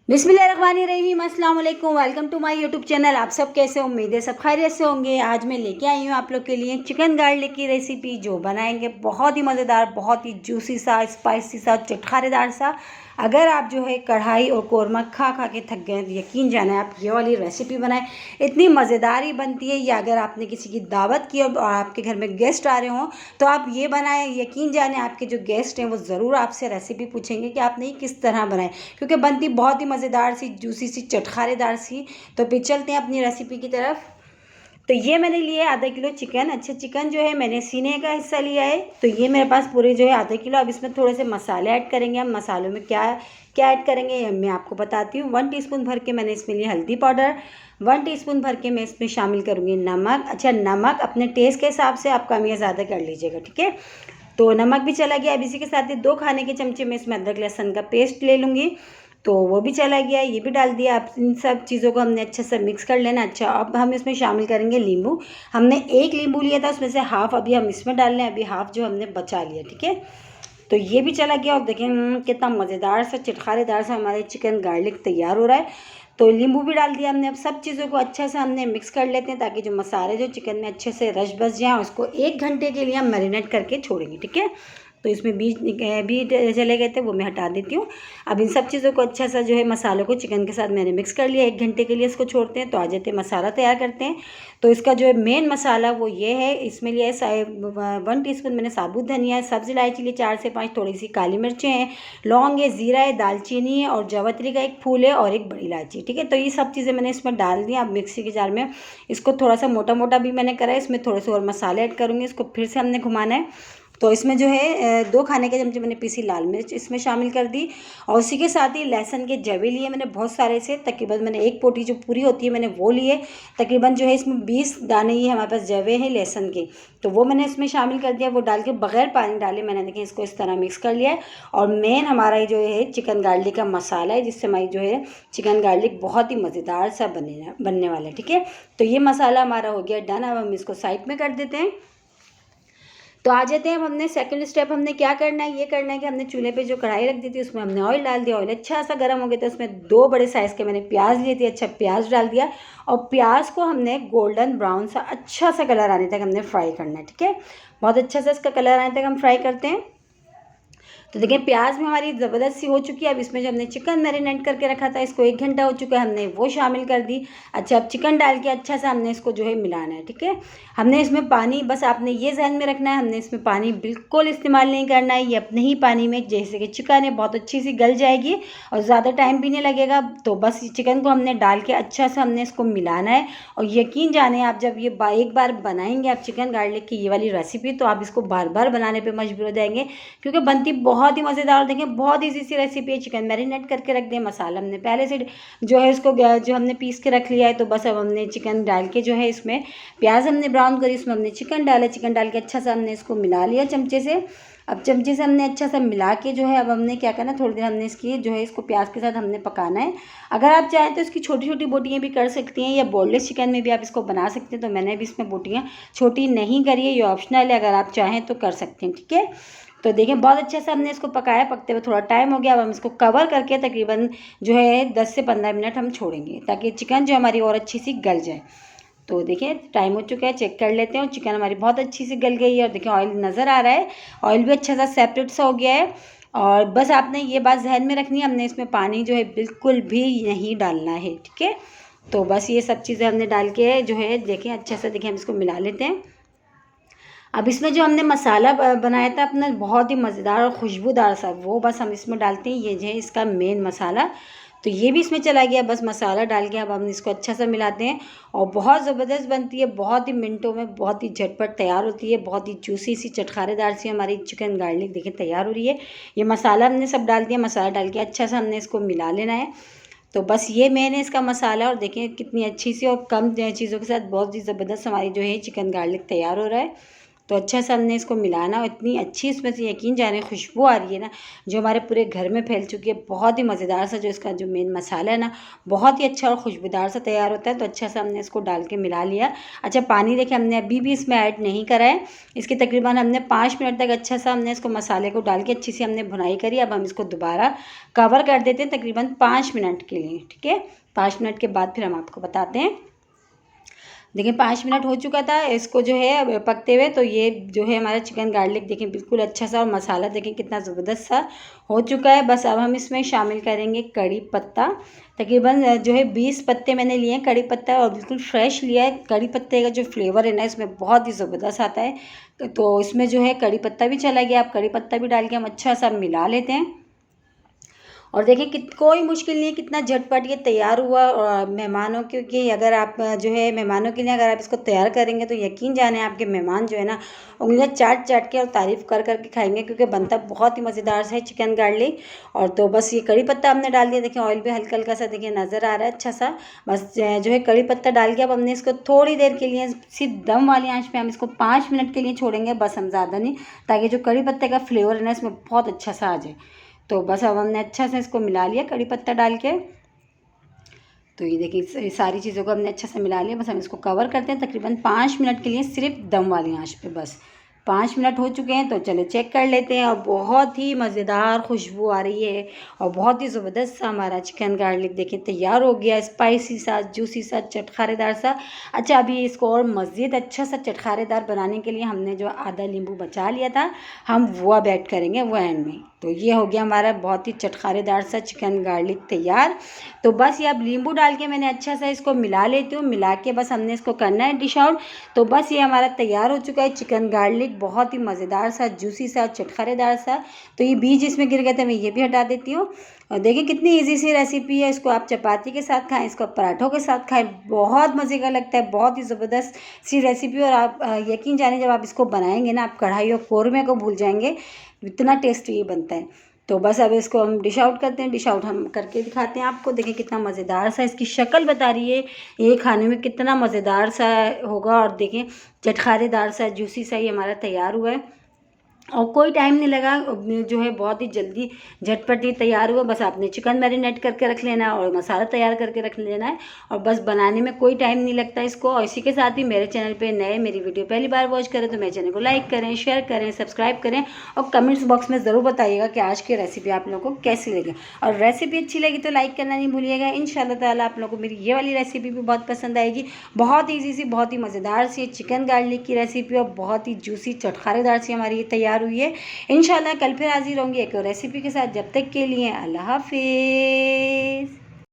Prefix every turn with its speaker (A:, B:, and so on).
A: बिस्मिल्लाहिर्रहमानिर्रहीम, अस्सलाम वालेकुम। Welcome to my YouTube channel. आप सब कैसे, उम्मीद है सब खैरियत से होंगे। आज मैं लेके आई हूँ आप लोग के लिए चिकन गार्लिक की रेसिपी, जो बनाएंगे बहुत ही मज़ेदार, बहुत ही जूसी सा, स्पाइसी सा, चटखारेदार सा। अगर आप जो है कढ़ाई और कौरमा खा खा के थक गए, यकीन जाने आप ये वाली रेसिपी बनाएं, इतनी मज़ेदार ही बनती है। या अगर आपने किसी की दावत की और आपके घर में गेस्ट आ रहे हों तो आप ये बनाएं, यकीन जाने आपके जो गेस्ट हैं वो ज़रूर आपसे रेसिपी पूछेंगे कि आपने ये किस तरह बनाए, क्योंकि बनती बहुत ही मज़ेदार सी, जूसी सी, चटखारेदार सी। तो फिर चलते हैं अपनी रेसिपी की तरफ। तो ये मैंने लिया है आधा किलो चिकन। अच्छा, चिकन जो है मैंने सीने का हिस्सा लिया है। तो ये मेरे पास पूरे जो है आधा किलो। अब इसमें थोड़े से मसाले ऐड करेंगे। हम मसालों में क्या क्या ऐड करेंगे ये मैं आपको बताती हूँ। 1 टीस्पून भर के मैंने इसमें लिया हल्दी पाउडर। 1 टीस्पून भर के मैं इसमें शामिल करूँगी नमक। अच्छा, नमक अपने टेस्ट के हिसाब से आप कम या ज़्यादा कर लीजिएगा, ठीक है। तो नमक भी चला गया। अब इसी के साथ ही 2 खाने के चमचे में इसमें अदरक लहसुन का पेस्ट ले लूँगी, तो वो भी चला गया, ये भी डाल दिया। अब इन सब चीज़ों को हमने अच्छे से मिक्स कर लेना। अच्छा, अब हम इसमें शामिल करेंगे नींबू। हमने 1 नींबू लिया था, उसमें से हाफ़ अभी हम इसमें डाल लें, अभी हाफ़ जो हमने बचा लिया, ठीक है। तो ये भी चला गया। और देखें कितना मज़ेदार सा, चटखारेदार सा हमारे चिकन गार्लिक तैयार हो रहा है। तो नींबू भी डाल दिया हमने। अब सब चीज़ों को अच्छा से हमने मिक्स कर लेते हैं, ताकि जो मसाले जो चिकन में अच्छे से रच बस जाएँ। उसको 1 घंटे के लिए हम मैरिनेट करके छोड़ेंगे, ठीक है। तो इसमें बीज भी चले गए थे, वो मैं हटा देती हूँ। अब इन सब चीज़ों को अच्छा सा जो है मसालों को चिकन के साथ मैंने मिक्स कर लिया। 1 घंटे के लिए इसको छोड़ते हैं। तो आ जाते हैं मसाला तैयार करते हैं। तो इसका जो है मेन मसाला वो ये है, इसमें लिया है 1 टीस्पून मैंने साबुत धनिया है, सब्ज़ इलायची लिए 4 से 5, थोड़ी सी काली मिर्चें हैं, लौंग है, ज़ीरा है, दालचीनी है और जावित्री का एक फूल है और एक बड़ी इलायची, ठीक है। तो ये सब चीज़ें मैंने इसमें डाल दी। अब मिक्सी के जार में इसको थोड़ा सा मोटा मोटा भी मैंने करा है। इसमें थोड़े से और मसाले ऐड करूँगी। इसको फिर से हमने घुमाना है। तो इसमें जो है 2 खाने के चमचे मैंने पीसी लाल मिर्च इसमें शामिल कर दी। और उसी के साथ ही लहसुन के जवे लिए मैंने बहुत सारे से, तकरीबन मैंने 1 पोटी जो पूरी होती है मैंने वो लिए। तकरीबन जो है इसमें 20 दाने ही हमारे पास जवे हैं लहसुन के, तो वो मैंने इसमें शामिल कर दिया। वो डाल के बगैर पानी डाले मैंने, देखिए, इसको इस तरह मिक्स कर लिया है। और मेन हमारा ये जो है चिकन गार्लिक का मसाला है, जिससे हमारी जो है चिकन गार्लिक बहुत ही मज़ेदार सा बनने वाला है, ठीक है। तो ये मसाला हमारा हो गया डन। अब हम इसको साइड में कर देते हैं। तो आ जाते हैं अब हमने सेकंड स्टेप हमने क्या करना है, ये करना है कि हमने चूल्हे पे जो कढ़ाई रख दी थी उसमें हमने ऑयल डाल दिया। ऑयल अच्छा सा गर्म हो गया था, उसमें 2 बड़े साइज़ के मैंने प्याज लिए थे। अच्छा, प्याज डाल दिया और प्याज को हमने गोल्डन ब्राउन सा अच्छा सा कलर आने तक हमने फ्राई करना है, ठीक है। बहुत अच्छा सा इसका कलर आने तक हम फ्राई करते हैं। तो देखिए प्याज में हमारी ज़बरदस्त सी हो चुकी है। अब इसमें जो हमने चिकन मैरिनेट करके रखा था, इसको 1 घंटा हो चुका है, हमने वो शामिल कर दी। अच्छा, अब चिकन डाल के अच्छा सा हमने इसको जो है मिलाना है, ठीक है। हमने इसमें पानी, बस आपने ये ध्यान में रखना है, हमने इसमें पानी बिल्कुल इस्तेमाल नहीं करना है। ये अपने ही पानी में, जैसे कि चिकन है, बहुत अच्छी सी गल जाएगी और ज़्यादा टाइम भी नहीं लगेगा। तो बस चिकन को हमने डाल के अच्छा सा हमने इसको मिलाना है। और यकीन जाने आप जब ये एक बार बनाएंगे आप चिकन गार्लिक की ये वाली रेसिपी, तो आप इसको बार बार बनाने पर मजबूर हो जाएंगे, क्योंकि बनती बहुत ही मज़ेदार। देखें बहुत ईजी सी रेसिपी है। चिकन मैरिनेट करके रख दें, मसाला हमने पहले से जो है इसको जो हमने पीस के रख लिया है। तो बस अब हमने चिकन डाल के जो है इसमें प्याज हमने ब्राउन करी, उसमें हमने चिकन डाला। चिकन डाल के अच्छा सा हमने इसको मिला लिया चमचे से। अब चमचे से हमने अच्छा सा मिला के जो है अब हमने क्या करना, थोड़ी देर हमने इसकी जो है इसको प्याज के साथ हमने पकाना है। अगर आप चाहें तो इसकी छोटी छोटी बोटियाँ भी कर सकती हैं, या बोनलेस चिकन में भी आप इसको बना सकते हैं। तो मैंने भी इसमें बोटियाँ छोटी नहीं करी है, ये ऑप्शनल है, अगर आप चाहें तो कर सकते हैं, ठीक है। तो देखिए बहुत अच्छे से हमने इसको पकाया, पकते हुए थोड़ा टाइम हो गया। अब हम इसको कवर करके तकरीबन जो है 10 से 15 मिनट हम छोड़ेंगे, ताकि चिकन जो हमारी और अच्छी सी गल जाए। तो देखिए टाइम हो चुका है, चेक कर लेते हैं। और चिकन हमारी बहुत अच्छी सी गल गई है। और देखिए ऑयल नज़र आ रहा है, ऑयल भी अच्छा सा सेपरेट सा हो गया है। और बस आपने ये बात ध्यान में रखनी है, हमने इसमें पानी जो है बिल्कुल भी नहीं डालना है, ठीक है। तो बस ये सब चीज़ें हमने डाल के जो है देखें अच्छा सा, देखिए हम इसको मिला लेते हैं। अब इसमें जो हमने मसाला बनाया था अपना, बहुत ही मज़ेदार और खुशबूदार सा, वो बस हम इसमें डालते हैं। ये जो है इसका मेन मसाला, तो ये भी इसमें चला गया। बस मसाला डाल के अब हम इसको अच्छा सा मिलाते हैं। और बहुत ज़बरदस्त बनती है, बहुत ही मिनटों में बहुत ही झटपट तैयार होती है। बहुत ही जूसी सी, चटखारेदार सी हमारी चिकन गार्लिक देखिए तैयार हो रही है। ये मसाला हमने सब डाल दिया, मसाला डाल के अच्छा सा हमने इसको मिला लेना है। तो बस ये मेन है इसका मसाला। और देखें कितनी अच्छी सी और कम चीज़ों के साथ बहुत ही ज़बरदस्त हमारी जो है चिकन गार्लिक तैयार हो रहा है। तो अच्छा सा हमने इसको मिलाना और इतनी अच्छी इसमें से यकीन जाने खुशबू आ रही है ना, जो हमारे पूरे घर में फैल चुकी है। बहुत ही मज़ेदार सा जो इसका जो मेन मसाला है ना, बहुत ही अच्छा और खुशबूदार सा तैयार होता है। तो अच्छा सा हमने इसको डाल के मिला लिया। अच्छा, पानी देखिए हमने अभी भी इसमें ऐड नहीं करा है। इसकी तकरीबन हमने 5 मिनट तक अच्छा सा हमने इसको मसाले को डाल के अच्छी सी हमने भुनाई करी। अब हम इसको दोबारा कवर कर देते हैं तकरीबन 5 मिनट के लिए, ठीक है। 5 मिनट के बाद फिर हम आपको बताते हैं। देखिए 5 मिनट हो चुका था इसको जो है पकते हुए। तो ये जो है हमारा चिकन गार्लिक देखें बिल्कुल अच्छा सा, और मसाला देखें कितना ज़बरदस्त सा हो चुका है। बस अब हम इसमें शामिल करेंगे कड़ी पत्ता। तकरीबन जो है 20 पत्ते मैंने लिए हैं कड़ी पत्ता, और बिल्कुल फ्रेश लिया है। कड़ी पत्ते का जो फ्लेवर है ना इसमें बहुत ही ज़बरदस्त आता है। तो इसमें जो है कड़ी पत्ता भी चला गया। अब कड़ी पत्ता भी डाल के हम अच्छा सा मिला लेते हैं। और देखिए कोई मुश्किल नहीं है, कितना झटपट ये तैयार हुआ। और मेहमानों के अगर आप जो है मेहमानों के लिए अगर आप इसको तैयार करेंगे तो यकीन जाने आपके मेहमान जो है ना उंगलियां चाट चाट के और तारीफ़ कर कर के खाएंगे, क्योंकि बनता बहुत ही मज़ेदार सा है चिकन गार्लिक। और तो बस ये कड़ी पत्ता हमने डाल दिया। देखिए ऑयल भी हल्का हल्का सा देखिए नज़र आ रहा है अच्छा सा। बस जो है कड़ी पत्ता डाल के अब हमने इसको थोड़ी देर के लिए सिर्फ दम वाली आँच पे हम इसको 5 मिनट के लिए छोड़ेंगे, बस हम ज़्यादा नहीं, ताकि जो कड़ी पत्ते का फ्लेवर है ना इसमें बहुत अच्छा सा आ जाए। तो बस अब हमने अच्छा से इसको मिला लिया कड़ी पत्ता डाल के। तो ये देखिए सारी चीज़ों को हमने अच्छा से मिला लिया। बस हम इसको कवर करते हैं तकरीबन 5 मिनट के लिए सिर्फ दम वाली आंच पे। बस 5 मिनट हो चुके हैं, तो चलो चेक कर लेते हैं। और बहुत ही मज़ेदार खुशबू आ रही है और बहुत ही ज़बरदस्त सा हमारा चिकन गार्लिक देखिए तैयार हो गया, स्पाइसी सा, जूसी सा, चटखारेदार सा। अच्छा, अभी इसको और मज़ीद अच्छा सा चटखारेदार बनाने के लिए हमने जो आधा नींबू बचा लिया था हम वो अब ऐड करेंगे वो एंड में। तो ये हो गया हमारा बहुत ही चटखारेदार सा चिकन गार्लिक तैयार। तो बस ये अब नींबू डाल के मैंने अच्छा सा इसको मिला लेती हूँ। मिला के बस हमने इसको करना है डिश आउट। तो बस ये हमारा तैयार हो चुका है चिकन गार्लिक, बहुत ही मज़ेदार सा, जूसी सा, चटखारेदार सा। तो ये बीज इसमें गिर गए थे, मैं ये भी हटा देती हूँ। और देखिए कितनी इजी सी रेसिपी है। इसको आप चपाती के साथ खाएं, इसको पराठों के साथ खाएं, बहुत मज़े का लगता है। बहुत ही ज़बरदस्त सी रेसिपी। और आप यकीन जाने जब आप इसको बनाएंगे ना आप कढ़ाई और कौरमे को भूल जाएंगे, इतना टेस्टी ये बनता है। तो बस अब इसको हम डिश आउट करते हैं। डिश आउट हम करके दिखाते हैं आपको। देखिए कितना मज़ेदार सा इसकी शक्ल बता रही है, ये खाने में कितना मज़ेदार सा होगा। और देखें चटखारेदार सा, जूसी सा ये हमारा तैयार हुआ है और कोई टाइम नहीं लगा, जो है बहुत ही जल्दी झटपट ही तैयार हुआ। बस आपने चिकन मैरिनेट करके रख लेना है और मसाला तैयार करके रख लेना है, और बस बनाने में कोई टाइम नहीं लगता इसको। और इसी के साथ ही मेरे चैनल पे नए मेरी वीडियो पहली बार वॉच करें तो मेरे चैनल को लाइक करें, शेयर करें, सब्सक्राइब करें, और कमेंट्स बॉक्स में ज़रूर बताइएगा कि आज की रेसिपी आप लोगों को कैसी लगी। और रेसिपी अच्छी लगी तो लाइक करना नहीं भूलिएगा। इंशाल्लाह ताला आप लोगों को मेरी ये वाली रेसिपी भी बहुत पसंद आएगी। बहुत ईजी सी, बहुत ही मज़ेदार सी चिकन गार्लिक की रेसिपी, और बहुत ही जूसी चटखारेदार सी हमारी ये तैयार हुई है। इंशाल्लाह कल फिर हाजिर होंगी एक और रेसिपी के साथ। जब तक के लिए अल्लाह हाफिज़।